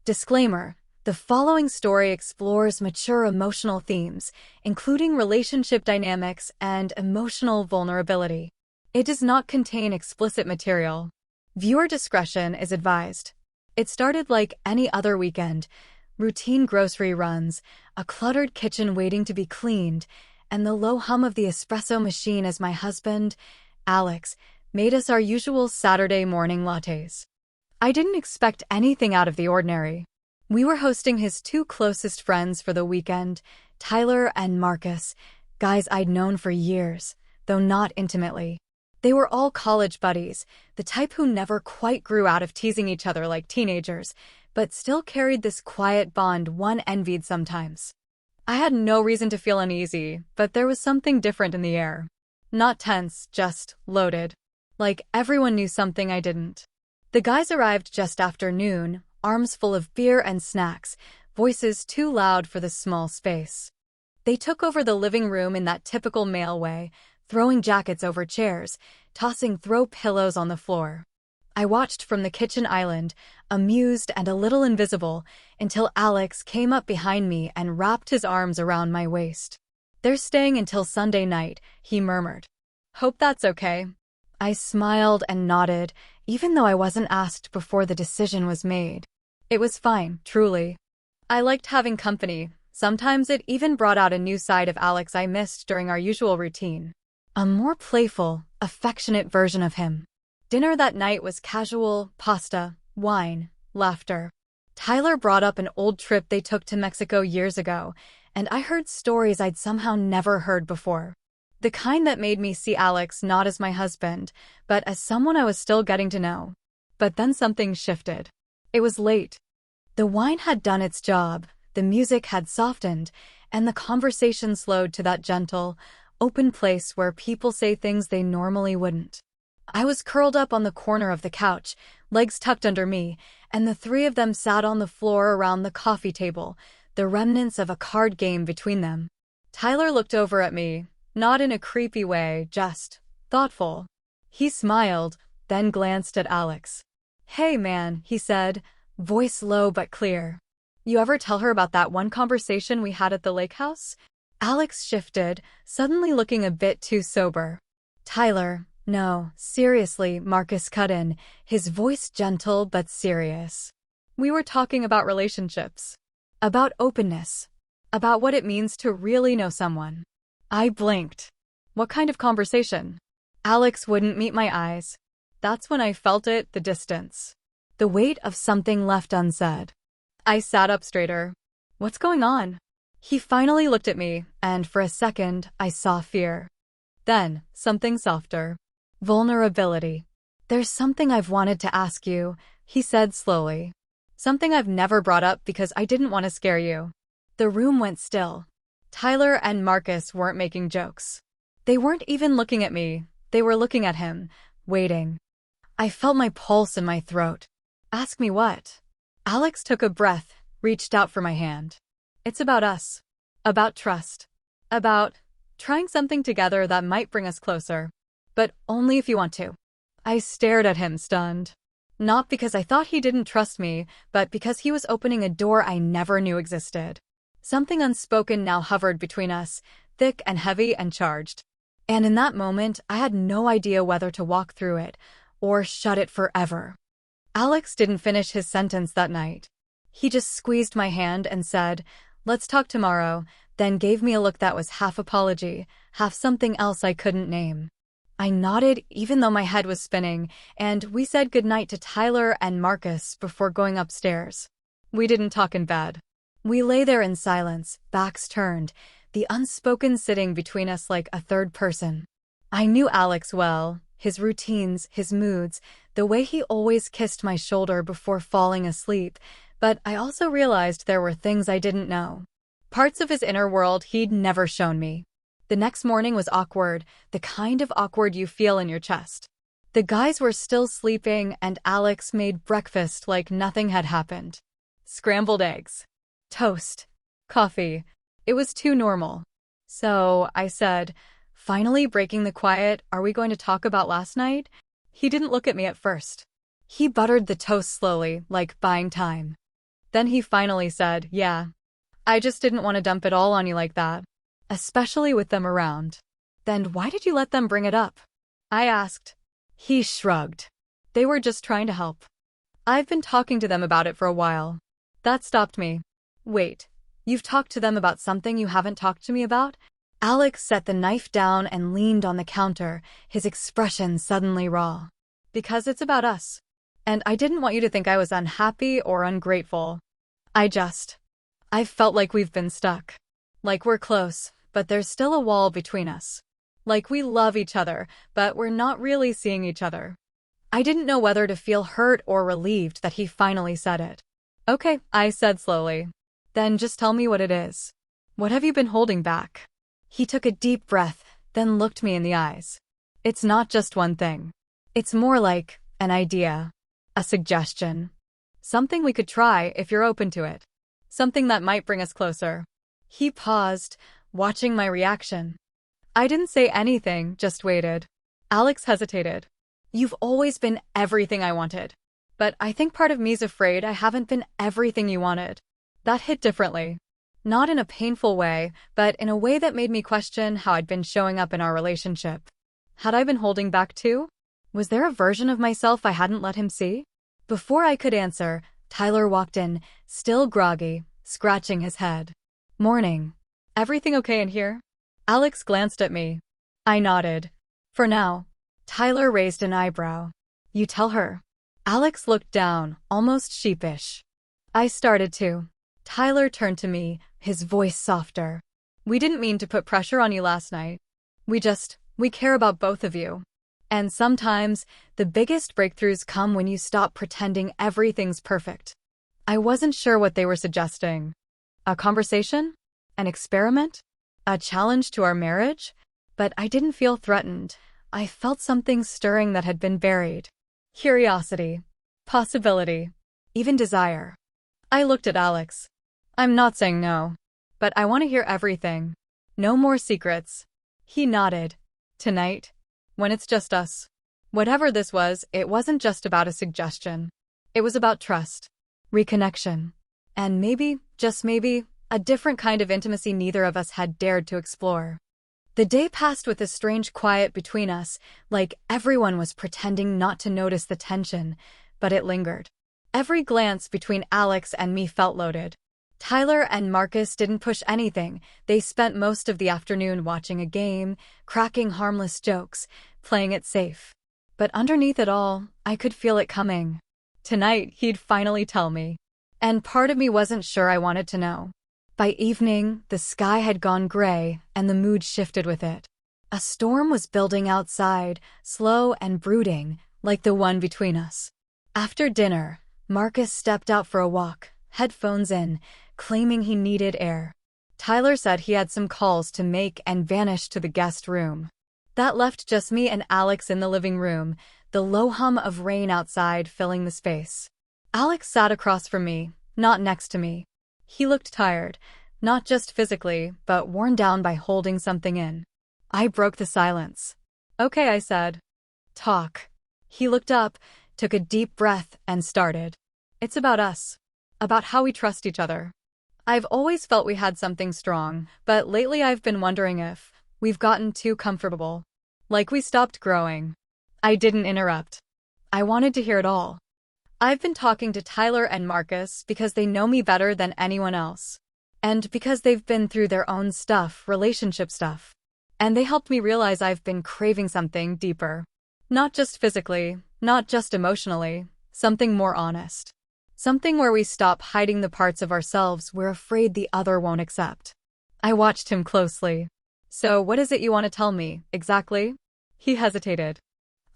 Disclaimer: the following story explores mature emotional themes, including relationship dynamics and emotional vulnerability. It does not contain explicit material. Viewer discretion is advised. It started like any other weekend: routine grocery runs, a cluttered kitchen waiting to be cleaned, and the low hum of the espresso machine as my husband, Alex, made us our usual Saturday morning lattes. I didn't expect anything out of the ordinary. We were hosting his two closest friends for the weekend, Tyler and Marcus, guys I'd known for years, though not intimately. They were all college buddies, the type who never quite grew out of teasing each other like teenagers, but still carried this quiet bond one envied sometimes. I had no reason to feel uneasy, but there was something different in the air. Not tense, just loaded. Like everyone knew something I didn't. The guys arrived just after noon, arms full of beer and snacks, voices too loud for the small space. They took over the living room in that typical male way, throwing jackets over chairs, tossing throw pillows on the floor. I watched from the kitchen island, amused and a little invisible, until Alex came up behind me and wrapped his arms around my waist. "They're staying until Sunday night," he murmured. "Hope that's okay." I smiled and nodded, even though I wasn't asked before the decision was made. It was fine, truly. I liked having company. Sometimes it even brought out a new side of Alex I missed during our usual routine. A more playful, affectionate version of him. Dinner that night was casual: pasta, wine, laughter. Tyler brought up an old trip they took to Mexico years ago, and I heard stories I'd somehow never heard before. The kind that made me see Alex not as my husband, but as someone I was still getting to know. But then something shifted. It was late. The wine had done its job, the music had softened, and the conversation slowed to that gentle, open place where people say things they normally wouldn't. I was curled up on the corner of the couch, legs tucked under me, and the three of them sat on the floor around the coffee table, the remnants of a card game between them. Tyler looked over at me, not in a creepy way, just thoughtful. He smiled, then glanced at Alex. "Hey man," he said, voice low but clear. "You ever tell her about that one conversation we had at the lake house?" Alex shifted, suddenly looking a bit too sober. "Tyler, no, seriously," Marcus cut in, his voice gentle but serious. "We were talking about relationships. About openness. About what it means to really know someone." I blinked. "What kind of conversation?" Alex wouldn't meet my eyes. That's when I felt it, the distance. The weight of something left unsaid. I sat up straighter. "What's going on?" He finally looked at me, and for a second, I saw fear. Then, something softer. Vulnerability. "There's something I've wanted to ask you," he said slowly. "Something I've never brought up because I didn't want to scare you." The room went still. Tyler and Marcus weren't making jokes. They weren't even looking at me. They were looking at him, waiting. I felt my pulse in my throat. "Ask me what?" Alex took a breath, reached out for my hand. "It's about us. About trust. About trying something together that might bring us closer. But only if you want to." I stared at him, stunned. Not because I thought he didn't trust me, but because he was opening a door I never knew existed. Something unspoken now hovered between us, thick and heavy and charged. And in that moment, I had no idea whether to walk through it or shut it forever. Alex didn't finish his sentence that night. He just squeezed my hand and said, "Let's talk tomorrow," then gave me a look that was half apology, half something else I couldn't name. I nodded even though my head was spinning, and we said goodnight to Tyler and Marcus before going upstairs. We didn't talk in bed. We lay there in silence, backs turned, the unspoken sitting between us like a third person. I knew Alex well, his routines, his moods, the way he always kissed my shoulder before falling asleep, but I also realized there were things I didn't know. Parts of his inner world he'd never shown me. The next morning was awkward, the kind of awkward you feel in your chest. The guys were still sleeping, and Alex made breakfast like nothing had happened. Scrambled eggs. Toast. Coffee. It was too normal. "So," I said, finally breaking the quiet, "are we going to talk about last night?" He didn't look at me at first. He buttered the toast slowly, like buying time. Then he finally said, yeah. I just didn't want to dump it all on you like that. Especially with them around. Then why did you let them bring it up? I asked. He shrugged. They were just trying to help. I've been talking to them about it for a while. That stopped me. Wait, you've talked to them about something you haven't talked to me about? Alex set the knife down and leaned on the counter, his expression suddenly raw. Because it's about us. And I didn't want you to think I was unhappy or ungrateful. I've felt like we've been stuck. Like we're close, but there's still a wall between us. Like we love each other, but we're not really seeing each other. I didn't know whether to feel hurt or relieved that he finally said it. Okay, I said slowly. Then just tell me what it is. What have you been holding back? He took a deep breath, then looked me in the eyes. It's not just one thing. It's more like an idea, a suggestion. Something we could try if you're open to it. Something that might bring us closer. He paused, watching my reaction. I didn't say anything, just waited. Alex hesitated. You've always been everything I wanted. But I think part of me's afraid I haven't been everything you wanted. That hit differently. Not in a painful way, but in a way that made me question how I'd been showing up in our relationship. Had I been holding back too? Was there a version of myself I hadn't let him see? Before I could answer, Tyler walked in, still groggy, scratching his head. Morning. Everything okay in here? Alex glanced at me. I nodded. For now. Tyler raised an eyebrow. You tell her. Alex looked down, almost sheepish. I started to. Tyler turned to me, his voice softer. We didn't mean to put pressure on you last night. We care about both of you. And sometimes, the biggest breakthroughs come when you stop pretending everything's perfect. I wasn't sure what they were suggesting. A conversation? An experiment? A challenge to our marriage? But I didn't feel threatened. I felt something stirring that had been buried. Curiosity. Possibility. Even desire. I looked at Alex. I'm not saying no. But I want to hear everything. No more secrets. He nodded. Tonight? When it's just us. Whatever this was, it wasn't just about a suggestion. It was about trust. Reconnection. And maybe, just maybe, a different kind of intimacy neither of us had dared to explore. The day passed with a strange quiet between us, like everyone was pretending not to notice the tension, but it lingered. Every glance between Alex and me felt loaded. Tyler and Marcus didn't push anything. They spent most of the afternoon watching a game, cracking harmless jokes, playing it safe. But underneath it all, I could feel it coming. Tonight, he'd finally tell me. And part of me wasn't sure I wanted to know. By evening, the sky had gone gray, and the mood shifted with it. A storm was building outside, slow and brooding, like the one between us. After dinner, Marcus stepped out for a walk, headphones in, claiming he needed air. Tyler said he had some calls to make and vanished to the guest room. That left just me and Alex in the living room, the low hum of rain outside filling the space. Alex sat across from me, not next to me. He looked tired, not just physically, but worn down by holding something in. I broke the silence. Okay, I said. Talk. He looked up, took a deep breath, and started. It's about us. About how we trust each other. I've always felt we had something strong, but lately I've been wondering if we've gotten too comfortable. Like we stopped growing. I didn't interrupt. I wanted to hear it all. I've been talking to Tyler and Marcus because they know me better than anyone else. And because they've been through their own stuff, relationship stuff. And they helped me realize I've been craving something deeper. Not just physically, not just emotionally, something more honest. Something where we stop hiding the parts of ourselves we're afraid the other won't accept. I watched him closely. So what is it you want to tell me, exactly? He hesitated.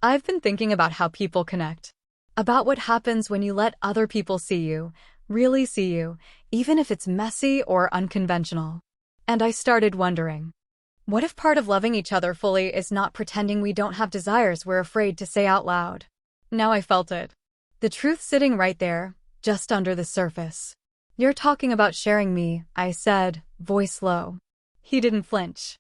I've been thinking about how people connect. About what happens when you let other people see you, really see you, even if it's messy or unconventional. And I started wondering. What if part of loving each other fully is not pretending we don't have desires we're afraid to say out loud? Now I felt it. The truth sitting right there, just under the surface. You're talking about sharing me, I said, voice low. He didn't flinch.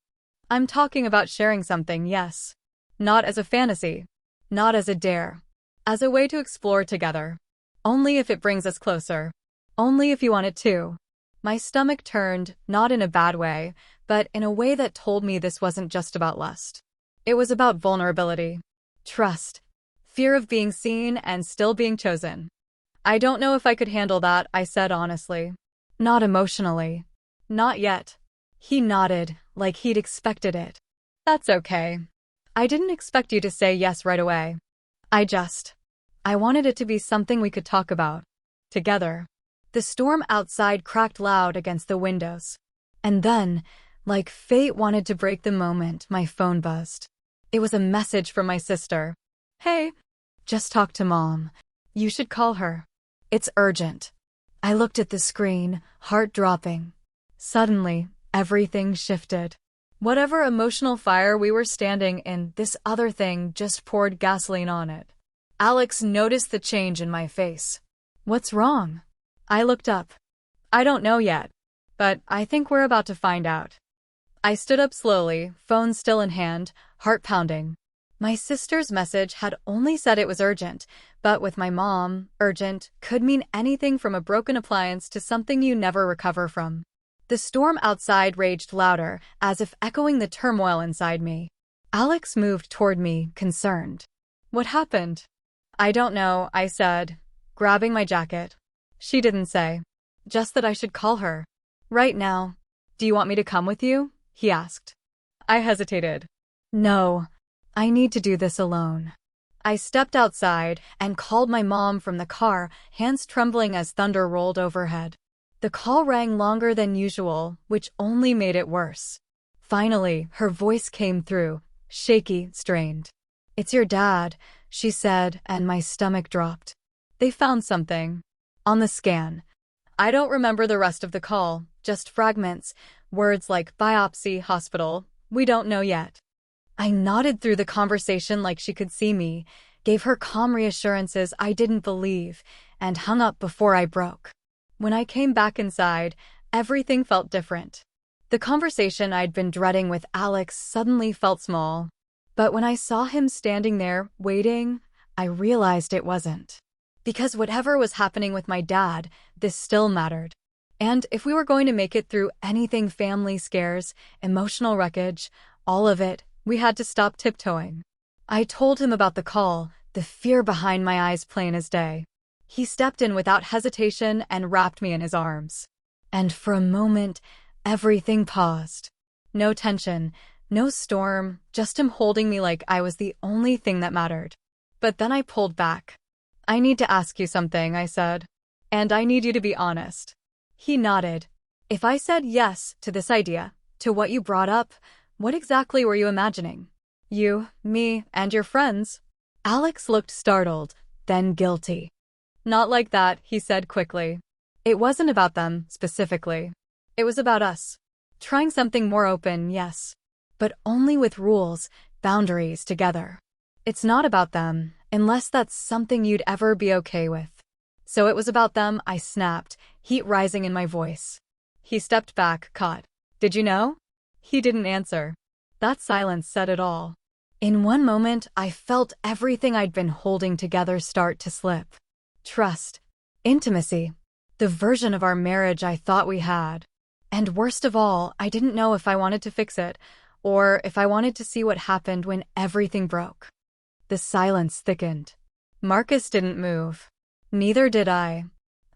I'm talking about sharing something, yes. Not as a fantasy. Not as a dare. As a way to explore together. Only if it brings us closer. Only if you want it to. My stomach turned, not in a bad way, but in a way that told me this wasn't just about lust. It was about vulnerability, trust, fear of being seen and still being chosen. I don't know if I could handle that, I said honestly. Not emotionally. Not yet. He nodded, like he'd expected it. That's okay. I didn't expect you to say yes right away. I wanted it to be something we could talk about. Together. The storm outside cracked loud against the windows. And then, like fate wanted to break the moment, my phone buzzed. It was a message from my sister. Hey, just talked to Mom. You should call her. It's urgent. I looked at the screen, heart dropping. Suddenly, everything shifted. Whatever emotional fire we were standing in, this other thing just poured gasoline on it. Alex noticed the change in my face. What's wrong? I looked up. I don't know yet, but I think we're about to find out. I stood up slowly, phone still in hand, heart pounding. My sister's message had only said it was urgent, but with my mom, urgent could mean anything from a broken appliance to something you never recover from. The storm outside raged louder, as if echoing the turmoil inside me. Alex moved toward me, concerned. What happened? I don't know, I said, grabbing my jacket. She didn't say. Just that I should call her. Right now. Do you want me to come with you? He asked. I hesitated. No, I need to do this alone. I stepped outside and called my mom from the car, hands trembling as thunder rolled overhead. The call rang longer than usual, which only made it worse. Finally, her voice came through, shaky, strained. It's your dad, she said, and my stomach dropped. They found something. On the scan. I don't remember the rest of the call, just fragments, words like biopsy, hospital, we don't know yet. I nodded through the conversation like she could see me, gave her calm reassurances I didn't believe, and hung up before I broke. When I came back inside, everything felt different. The conversation I'd been dreading with Alex suddenly felt small. But when I saw him standing there, waiting, I realized it wasn't. Because whatever was happening with my dad, this still mattered. And if we were going to make it through anything, family scares, emotional wreckage, all of it, we had to stop tiptoeing. I told him about the call, the fear behind my eyes plain as day. He stepped in without hesitation and wrapped me in his arms. And for a moment, everything paused. No tension, no storm, just him holding me like I was the only thing that mattered. But then I pulled back. I need to ask you something, I said. And I need you to be honest. He nodded. If I said yes to this idea, to what you brought up, what exactly were you imagining? You, me, and your friends? Alex looked startled, then guilty. Not like that, he said quickly. It wasn't about them, specifically. It was about us. Trying something more open, yes. But only with rules, boundaries together. It's not about them, unless that's something you'd ever be okay with. So it was about them, I snapped, heat rising in my voice. He stepped back, caught. Did you know? He didn't answer. That silence said it all. In one moment, I felt everything I'd been holding together start to slip. Trust. Intimacy. The version of our marriage I thought we had. And worst of all, I didn't know if I wanted to fix it, or if I wanted to see what happened when everything broke. The silence thickened. Marcus didn't move. Neither did I.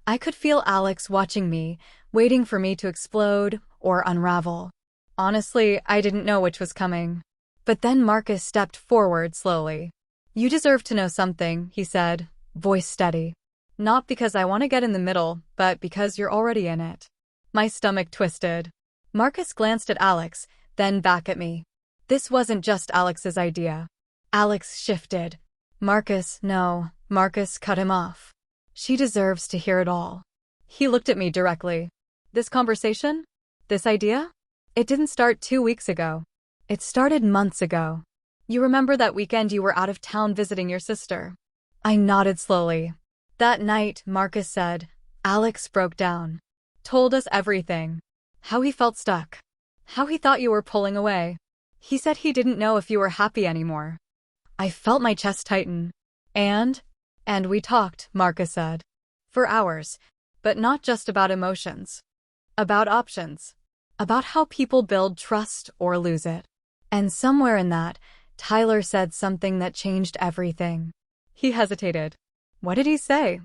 I could feel Alex watching me, waiting for me to explode or unravel. Honestly, I didn't know which was coming. But then Marcus stepped forward slowly. You deserve to know something, he said, voice steady. Not because I want to get in the middle, but because you're already in it. My stomach twisted. Marcus glanced at Alex, then back at me. This wasn't just Alex's idea. Alex shifted. No, Marcus cut him off. She deserves to hear it all. He looked at me directly. This conversation? This idea? It didn't start 2 weeks ago. It started months ago. You remember that weekend you were out of town visiting your sister? I nodded slowly. That night, Marcus said, Alex broke down. Told us everything. How he felt stuck. How he thought you were pulling away. He said he didn't know if you were happy anymore. I felt my chest tighten. And we talked, Marcus said. For hours. But not just about emotions. About options. About how people build trust or lose it. And somewhere in that, Tyler said something that changed everything. He hesitated. What did he say?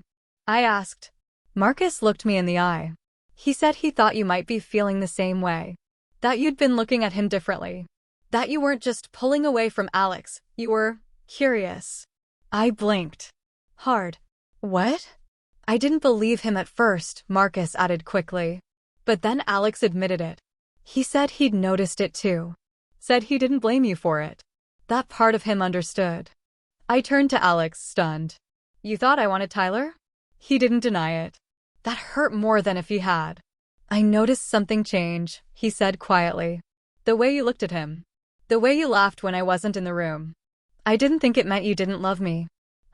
I asked. Marcus looked me in the eye. He said he thought you might be feeling the same way. That you'd been looking at him differently. That you weren't just pulling away from Alex, you were curious. I blinked. Hard. What? I didn't believe him at first, Marcus added quickly. But then Alex admitted it. He said he'd noticed it too. Said he didn't blame you for it. That part of him understood. I turned to Alex, stunned. You thought I wanted Tyler? He didn't deny it. That hurt more than if he had. I noticed something change, he said quietly. The way you looked at him. The way you laughed when I wasn't in the room. I didn't think it meant you didn't love me.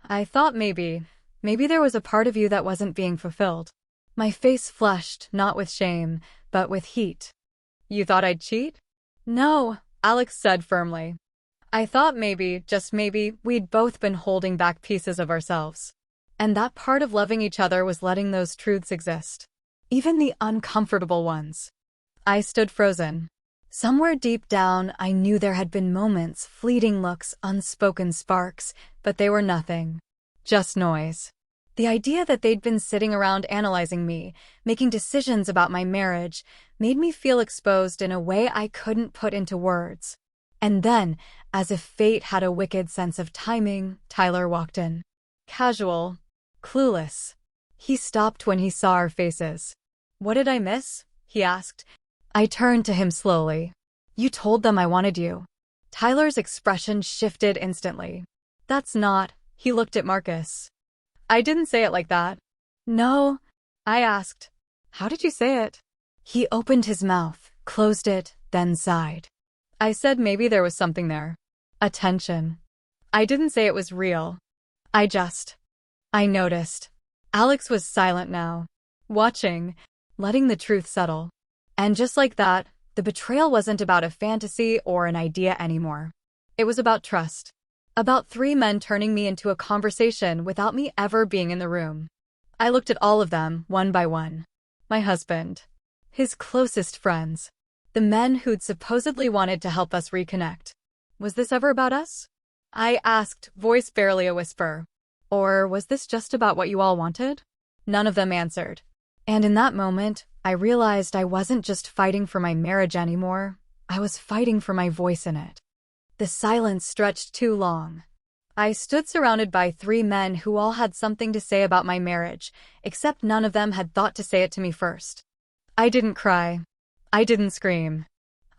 I thought maybe there was a part of you that wasn't being fulfilled. My face flushed, not with shame, but with heat. You thought I'd cheat? No, Alex said firmly. I thought maybe, just maybe, we'd both been holding back pieces of ourselves. And that part of loving each other was letting those truths exist. Even the uncomfortable ones. I stood frozen. Somewhere deep down, I knew there had been moments, fleeting looks, unspoken sparks, but they were nothing. Just noise. The idea that they'd been sitting around analyzing me, making decisions about my marriage, made me feel exposed in a way I couldn't put into words. And then, as if fate had a wicked sense of timing, Tyler walked in. Casual. Clueless. He stopped when he saw our faces. What did I miss? He asked. I turned to him slowly. You told them I wanted you. Tyler's expression shifted instantly. That's not. He looked at Marcus. I didn't say it like that. No. I asked. How did you say it? He opened his mouth, closed it, then sighed. I said maybe there was something there. A tension. I didn't say it was real. I noticed. Alex was silent now. Watching. Letting the truth settle. And just like that, the betrayal wasn't about a fantasy or an idea anymore. It was about trust. About 3 men turning me into a conversation without me ever being in the room. I looked at all of them, one by one. My husband. His closest friends. The men who'd supposedly wanted to help us reconnect. Was this ever about us? I asked, voice barely a whisper. Or was this just about what you all wanted? None of them answered. And in that moment, I realized I wasn't just fighting for my marriage anymore. I was fighting for my voice in it. The silence stretched too long. I stood surrounded by 3 men who all had something to say about my marriage, except none of them had thought to say it to me first. I didn't cry. I didn't scream.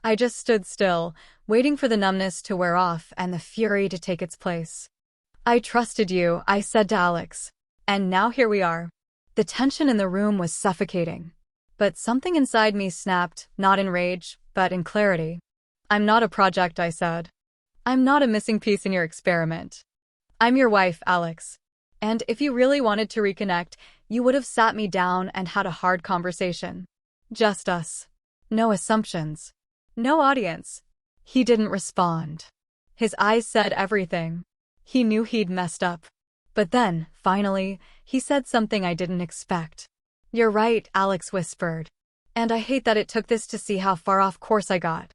I just stood still, waiting for the numbness to wear off and the fury to take its place. I trusted you, I said to Alex. And now here we are. The tension in the room was suffocating. But something inside me snapped, not in rage, but in clarity. I'm not a project, I said. I'm not a missing piece in your experiment. I'm your wife, Alex. And if you really wanted to reconnect, you would have sat me down and had a hard conversation. Just us. No assumptions. No audience. He didn't respond. His eyes said everything. He knew he'd messed up. But then, finally, he said something I didn't expect. You're right, Alex whispered. And I hate that it took this to see how far off course I got.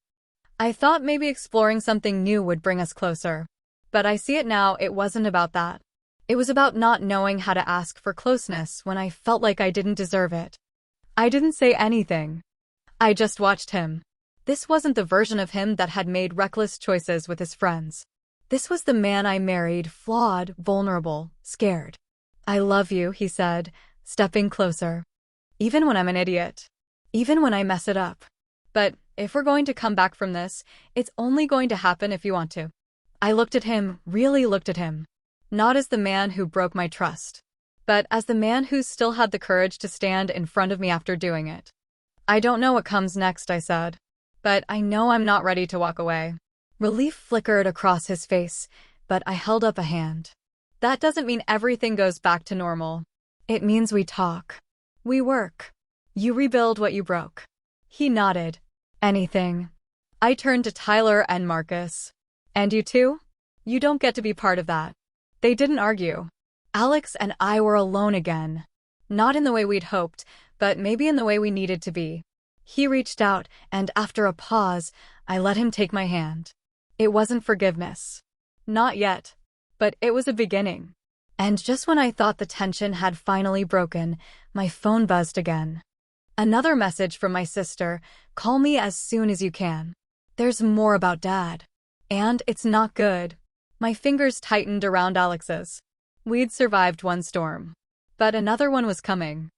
I thought maybe exploring something new would bring us closer. But I see it now, it wasn't about that. It was about not knowing how to ask for closeness when I felt like I didn't deserve it. I didn't say anything. I just watched him. This wasn't the version of him that had made reckless choices with his friends. This was the man I married, flawed, vulnerable, scared. I love you, he said, stepping closer. Even when I'm an idiot. Even when I mess it up. But if we're going to come back from this, it's only going to happen if you want to. I looked at him, really looked at him. Not as the man who broke my trust, but as the man who still had the courage to stand in front of me after doing it. I don't know what comes next, I said. But I know I'm not ready to walk away. Relief flickered across his face, but I held up a hand. That doesn't mean everything goes back to normal. It means we talk. We work. You rebuild what you broke. He nodded. Anything. I turned to Tyler and Marcus. And you too? You don't get to be part of that. They didn't argue. Alex and I were alone again. Not in the way we'd hoped, but maybe in the way we needed to be. He reached out, and after a pause, I let him take my hand. It wasn't forgiveness. Not yet. But it was a beginning. And just when I thought the tension had finally broken, my phone buzzed again. Another message from my sister: "Call me as soon as you can. There's more about Dad." And it's not good. My fingers tightened around Alex's. We'd survived one storm. But another one was coming.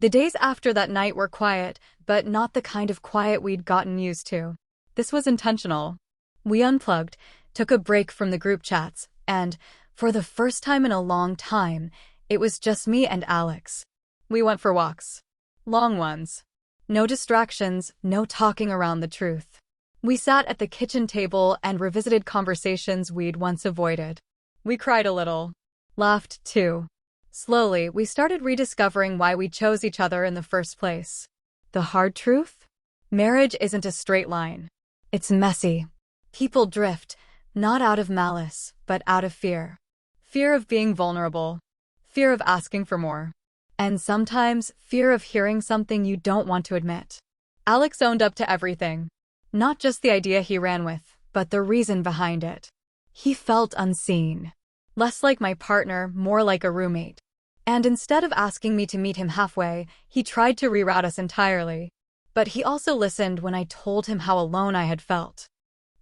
The days after that night were quiet, but not the kind of quiet we'd gotten used to. This was intentional. We unplugged, took a break from the group chats, and, for the first time in a long time, it was just me and Alex. We went for walks. Long ones. No distractions, no talking around the truth. We sat at the kitchen table and revisited conversations we'd once avoided. We cried a little. Laughed, too. Slowly, we started rediscovering why we chose each other in the first place. The hard truth? Marriage isn't a straight line. It's messy. People drift, not out of malice, but out of fear. Fear of being vulnerable. Fear of asking for more. And sometimes, fear of hearing something you don't want to admit. Alex owned up to everything. Not just the idea he ran with, but the reason behind it. He felt unseen. Less like my partner, more like a roommate. And instead of asking me to meet him halfway, he tried to reroute us entirely. But he also listened when I told him how alone I had felt.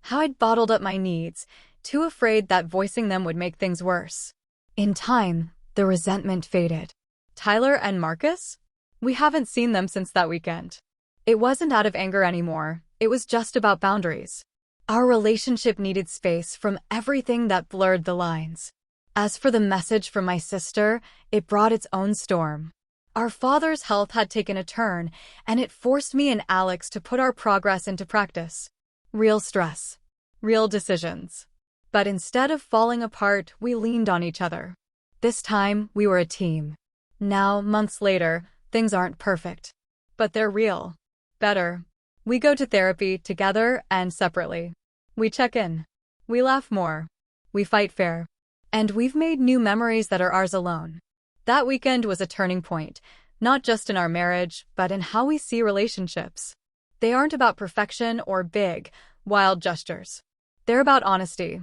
How I'd bottled up my needs, too afraid that voicing them would make things worse. In time, the resentment faded. Tyler and Marcus? We haven't seen them since that weekend. It wasn't out of anger anymore, it was just about boundaries. Our relationship needed space from everything that blurred the lines. As for the message from my sister, it brought its own storm. Our father's health had taken a turn, and it forced me and Alex to put our progress into practice. Real stress. Real decisions. But instead of falling apart, we leaned on each other. This time, we were a team. Now, months later, things aren't perfect. But they're real. Better. We go to therapy together and separately. We check in. We laugh more. We fight fair. And we've made new memories that are ours alone. That weekend was a turning point, not just in our marriage, but in how we see relationships. They aren't about perfection or big, wild gestures. They're about honesty.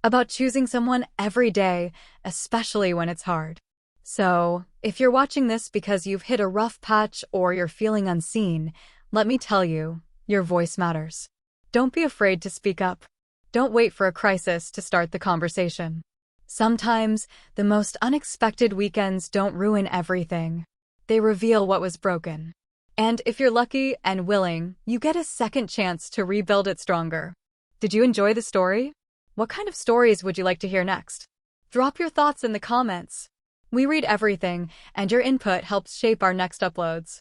About choosing someone every day, especially when it's hard. So, if you're watching this because you've hit a rough patch or you're feeling unseen, let me tell you, your voice matters. Don't be afraid to speak up. Don't wait for a crisis to start the conversation. Sometimes, the most unexpected weekends don't ruin everything. They reveal what was broken. And if you're lucky and willing, you get a second chance to rebuild it stronger. Did you enjoy the story? What kind of stories would you like to hear next? Drop your thoughts in the comments. We read everything, and your input helps shape our next uploads.